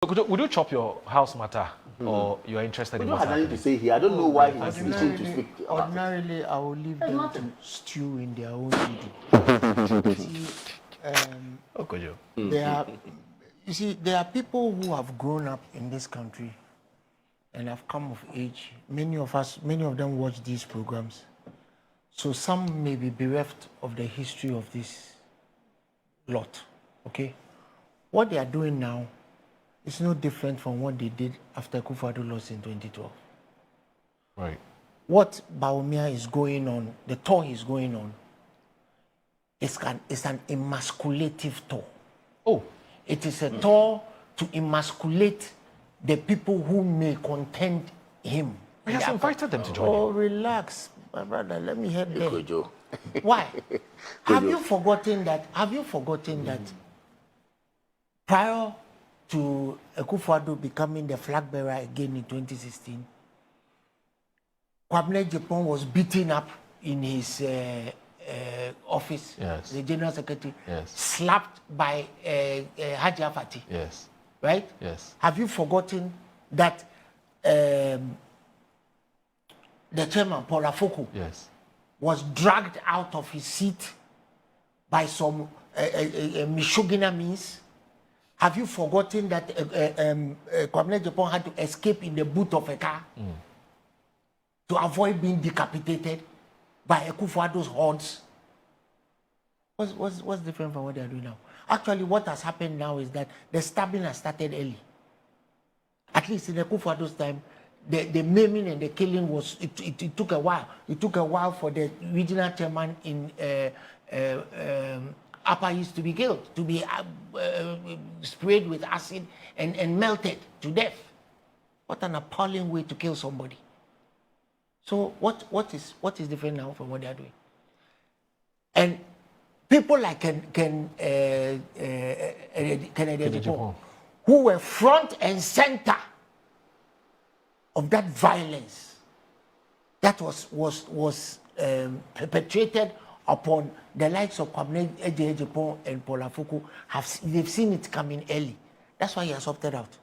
Would you chop your house matter, or you are interested in what's happening? happening? To say here, I don't know why he's wishing to speak. Ordinarily, I will leave them to stew in their own food. There are people who have grown up in this country and have come of age. Many of them watch these programs. So some may be bereft of the history of this lot. Okay, what they are doing now. It's no different from what they did after Akufo-Addo lost in 2012. Right. What Bawumia is going on, the tour he's going on, is an emasculative tour. Oh. It is a tour to emasculate the people who may contend him. He has invited them to join Oh, him. relax, my brother. Let me head there. Kojo. Why? Have you forgotten that prior to Akufo-Addo becoming the flag bearer again in 2016, Kwabena Japan was beaten up in his office, yes. The General Secretary, yes. slapped by Haji Afati. Yes. Right? Yes. Have you forgotten that the chairman, Paul Afoko, yes. was dragged out of his seat by some Misogyna means? Have you forgotten that Kwabena Japan had to escape in the boot of a car to avoid being decapitated by Akufo-Addo's hordes? What's different from what they are doing now? Actually, what has happened now is that the stabbing has started early. At least in Akufo-Addo's time, the maiming and the killing it took a while. It took a while for the regional chairman in Upper East to be killed, to be sprayed with acid and melted to death. What an appalling way to kill somebody. So what is different now from what they are doing? And people like Kennedy Adepo, who were front and center of that violence that was perpetrated upon the likes of Kwabena Japan and Paul Afoko, they've seen it coming early. That's why he has opted out,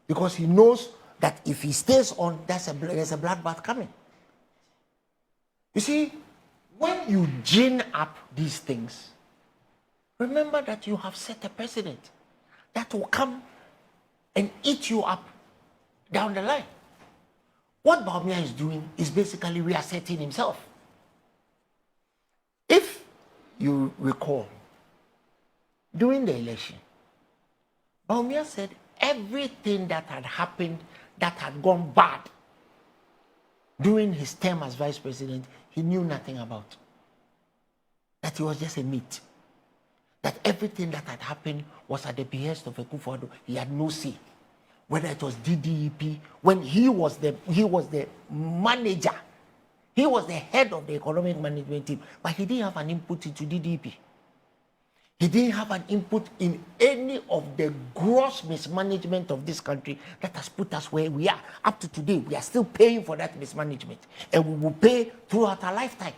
because he knows that if he stays on, there's a bloodbath coming. You see, when you gin up these things, remember that you have set a precedent that will come and eat you up down the line. What Bawumia is doing is basically reasserting himself. If you recall, during the election, Bawumia said everything that had happened that had gone bad during his term as vice president, he knew nothing about. That he was just a myth. That everything that had happened was at the behest of Akufo-Addo. He had no say. Whether it was DDEP, when he was the manager, he was the head of the economic management team, but he didn't have an input into DDEP. He didn't have an input in any of the gross mismanagement of this country that has put us where we are. Up to today, we are still paying for that mismanagement, and we will pay throughout our lifetime.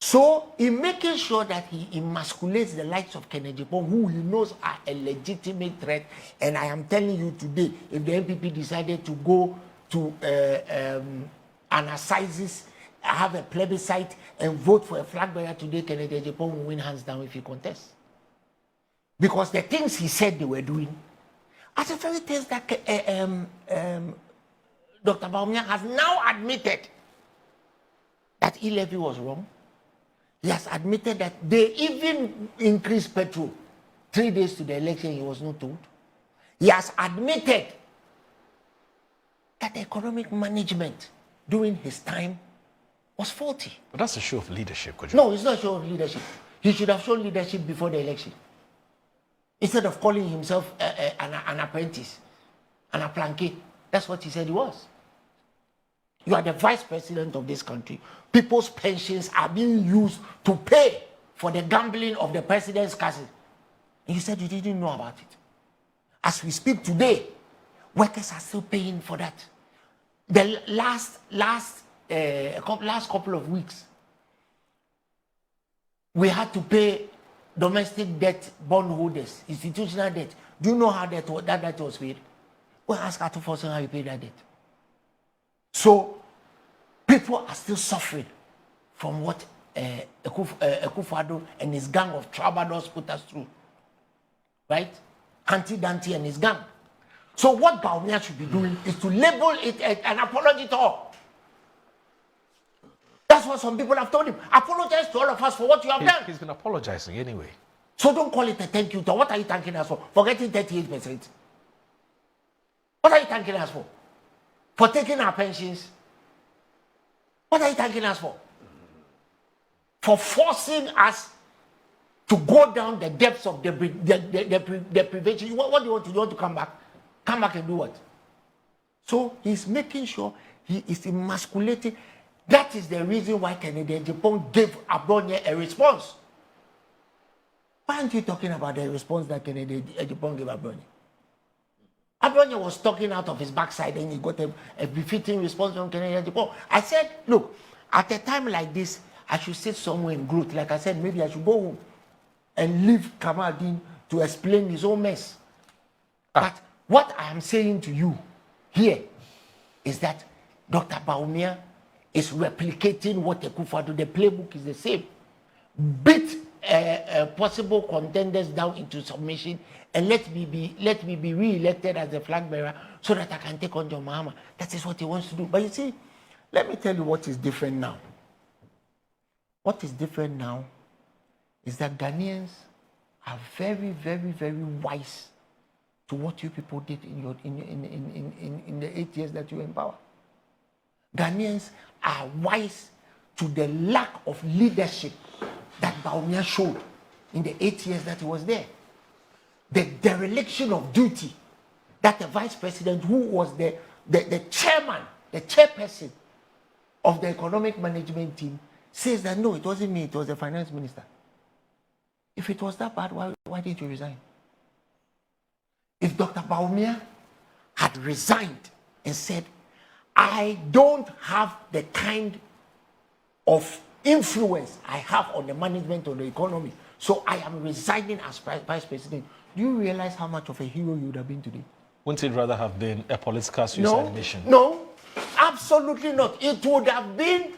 So, in making sure that he emasculates the likes of Kennedy Japan, who he knows are a legitimate threat, and I am telling you today, if the NPP decided to go to an assizes, have a plebiscite, and vote for a flag bearer today, Kennedy Japan will win hands down if he contests. Because the things he said they were doing are the very things that Dr. Bawumia has now admitted that e-levy was wrong. He has admitted that they even increased petrol 3 days to the election, he was not told. He has admitted that the economic management during his time was faulty. But that's a show of leadership, could you? No, it's not a show of leadership. He should have shown leadership before the election. Instead of calling himself an apprentice, an aplanqué. That's what he said he was. You are the vice president of this country. People's pensions are being used to pay for the gambling of the president's cousin. And you said you didn't know about it. As we speak today, workers are still paying for that. The last couple of weeks, we had to pay domestic debt bondholders, institutional debt. Do you know how that debt was paid? Go and ask Ato Forson how he paid that debt. So people are still suffering from what Akufo-Addo and his gang of troubadours put us through. Right? Auntie Dante and his gang. So what Bawumia should be doing is to label it an apology to all. That's what some people have told him. Apologize to all of us for what you have done. He's been apologizing anyway. So don't call it a thank you to. What are you thanking us for? For getting 38%. What are you thanking us for? For taking our pensions? What are you thanking us for? For forcing us to go down the depths of deprivation. What do you want to do? You want to come back? Come back and do what? So he's making sure he is emasculating. That is the reason why Kennedy Japan gave Abronye a response. Why aren't you talking about the response that Kennedy Japan gave Abronye? Abronye was talking out of his backside and he got a befitting response from Kennedy Japan. I said, look, at a time like this, I should sit somewhere in growth. Like I said, maybe I should go home and leave Kamaldeen to explain his own mess. But what I am saying to you here is that Dr. Bawumia is replicating what Akufo-Addo. The playbook is the same. Beat possible contenders down into submission and let me be re-elected as the flag bearer so that I can take on John Mahama. That is what he wants to do. But you see, let me tell you what is different now. What is different now is that Ghanaians are very, very, very wise to what you people did in the 8 years that you were in power. Ghanaians are wise to the lack of leadership that Bawumia showed in the 8 years that he was there. The dereliction of duty that the vice president, who was the chairman, the chairperson of the economic management team, says that no, it wasn't me, it was the finance minister. If it was that bad, why didn't you resign? If Dr. Bawumia had resigned and said, I don't have the kind of influence I have on the management of the economy, so I am resigning as vice president, do you realize how much of a hero you would have been today? Wouldn't it rather have been a political suicide mission? No, absolutely not. It would have been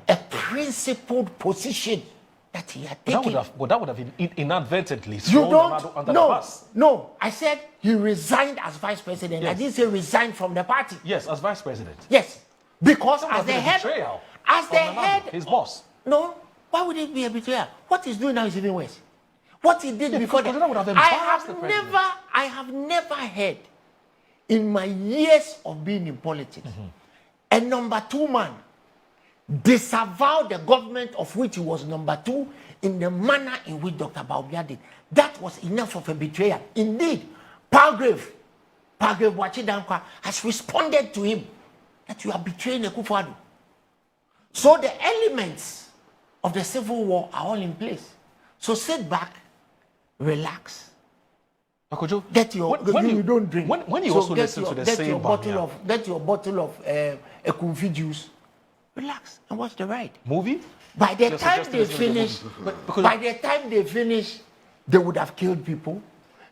a principled position that he had taken. That would have been inadvertently thrown under the bus. No, I said he resigned as vice president. Yes. I didn't say resigned from the party. Yes, as vice president. Yes, because as the head, his boss. No, why would it be a betrayal? What he's doing now is even worse. What he did before that, would have I have never heard in my years of being in politics a number two man disavow the government of which he was number two in the manner in which Dr. Bawumia did. That was enough of a betrayal. Indeed, Palgrave Wachidankwa has responded to him that you are betraying Akufo-Addo. So the elements of the civil war are all in place. So sit back, relax. Akojo, you don't drink. When you also listen to the same get your bottle of Ekumfi juice. Relax and watch the ride. Movie? By the time they finish, they would have killed people.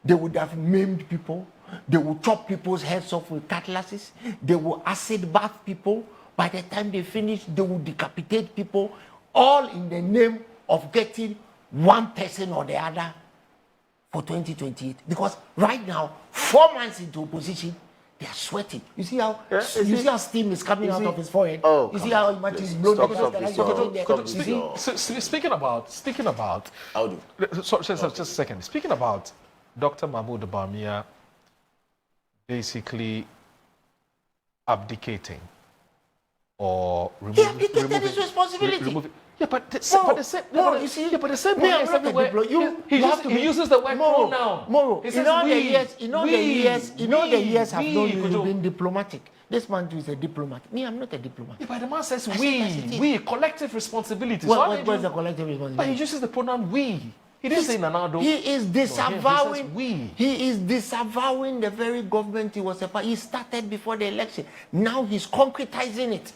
They would have maimed people. They would chop people's heads off with cutlasses. They will acid bath people. By the time they finish, they will decapitate people, all in the name of getting one person or the other for 2028. Because right now, 4 months into opposition, they are sweating. You see how steam is coming out of his forehead. You see how much is blown. Speaking about. I'll do. Just a second. Speaking about Dr. Mahmoud Bawumia basically abdicating or removing. He abdicated his responsibility. But the same he uses the word pronoun. In all the years I've known you been diplomatic. This man too is a diplomat. Me, I'm not a diplomat. Yeah, but the man says we, collective responsibility. What is the collective responsibility? But he uses the pronoun we. He didn't say Nanado. He is disavowing. No, we. He is disavowing the very government he was a part. He started before the election. Now he's concretizing it.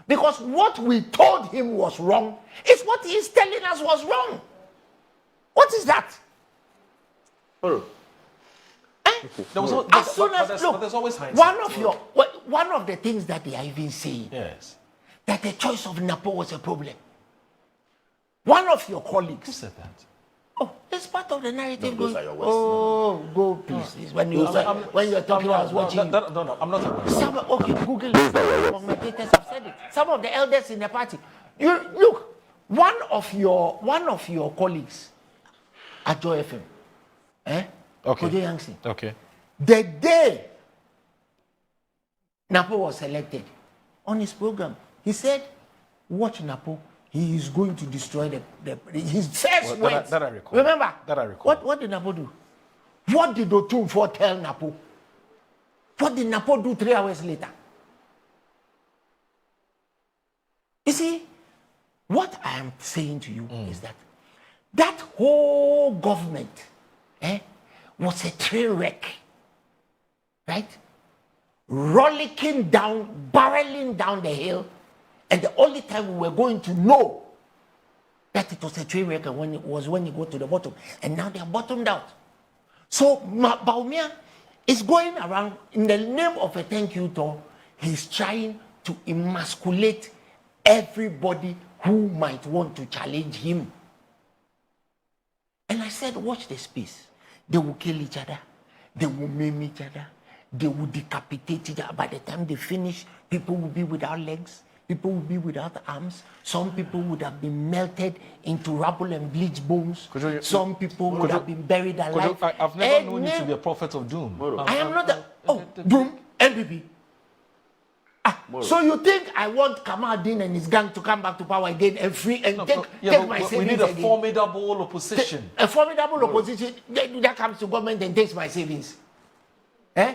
Because what we told him was wrong is what he is telling us was wrong. What is that? There was As soon as but look, there's always hindsight. one of the things that they are even saying, Yes. that the choice of Napo was a problem. One of your colleagues. Who said that? Oh, it's part of the narrative. No, those are your words. Oh, go please. It's when you're talking, I was watching. No, I'm not talking about Okay, Google it. Commentators have said it. Some of the elders in the party. You look, one of your colleagues at Joy FM, Okay. Kojo Yankson, Okay. the day Napo was selected on his program, he said, "Watch Napo. He is going to destroy his first words." That I recall. Remember? That I recall. What did Napo do? What did Twum Boafo tell Napo? What did Napo do 3 hours later? You see, what I am saying to you is that whole government was a train wreck, right? Rollicking down, barreling down the hill, and the only time we were going to know that it was a train wreck when you go to the bottom, and now they are bottomed out. So Bawumia is going around in the name of a thank you tour. He's trying to emasculate everybody who might want to challenge him. And I said, watch the space. They will kill each other. They will maim each other. They will decapitate each other. By the time they finish, people will be without legs. People will be without arms. Some people would have been melted into rubble and bleached bones. Some people would have been buried alive. I've never known you to be a prophet of doom. I am not doom, NPP. So you think I want Kamaldeen and his gang to come back to power again and take my savings? We need a formidable opposition. A formidable opposition that comes to government and takes my savings. I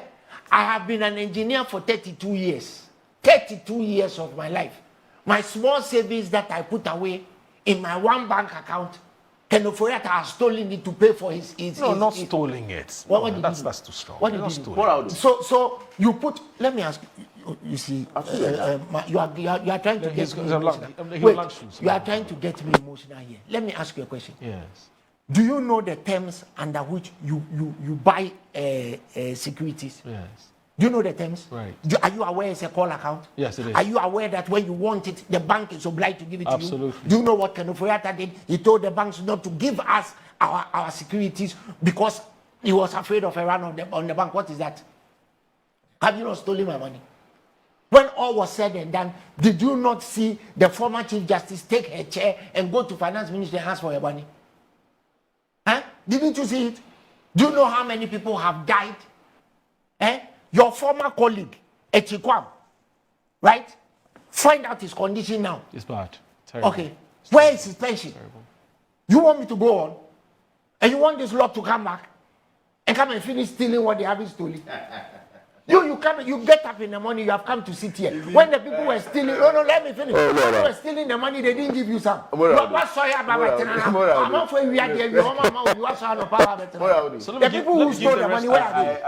have been an engineer for 32 years. 32 years of my life. My small savings that I put away in my one bank account, Kenoforiata has stolen it to pay for his not stealing it. That's too strong. What did you do? So you put, let me ask you see, you are trying to get me emotional. Wait, you are trying to get me emotional here. Let me ask you a question. Yes. Do you know the terms under which you buy securities? Yes. Do you know the terms? Right. Are you aware it's a call account? Yes, it is. Are you aware that when you want it, the bank is obliged to give it to you? Absolutely. Do you know what Kenoforiata did? He told the banks not to give us our securities because he was afraid of a run on the bank. What is that? Have you not stolen my money? When all was said and done, did you not see the former Chief Justice take her chair and go to Finance Ministry and ask for her money? Huh? Didn't you see it? Do you know how many people have died? Your former colleague, Echikwam, right? Find out his condition now. It's bad. Terrible. Okay. Where is his pension? Terrible. You want me to go on? And you want this lot to come back and come and finish stealing what they haven't stolen? You get up in the morning, you have come to sit here. When the people were stealing, let me finish. When they were stealing the money, they didn't give you some. The people who stole the money, where are they?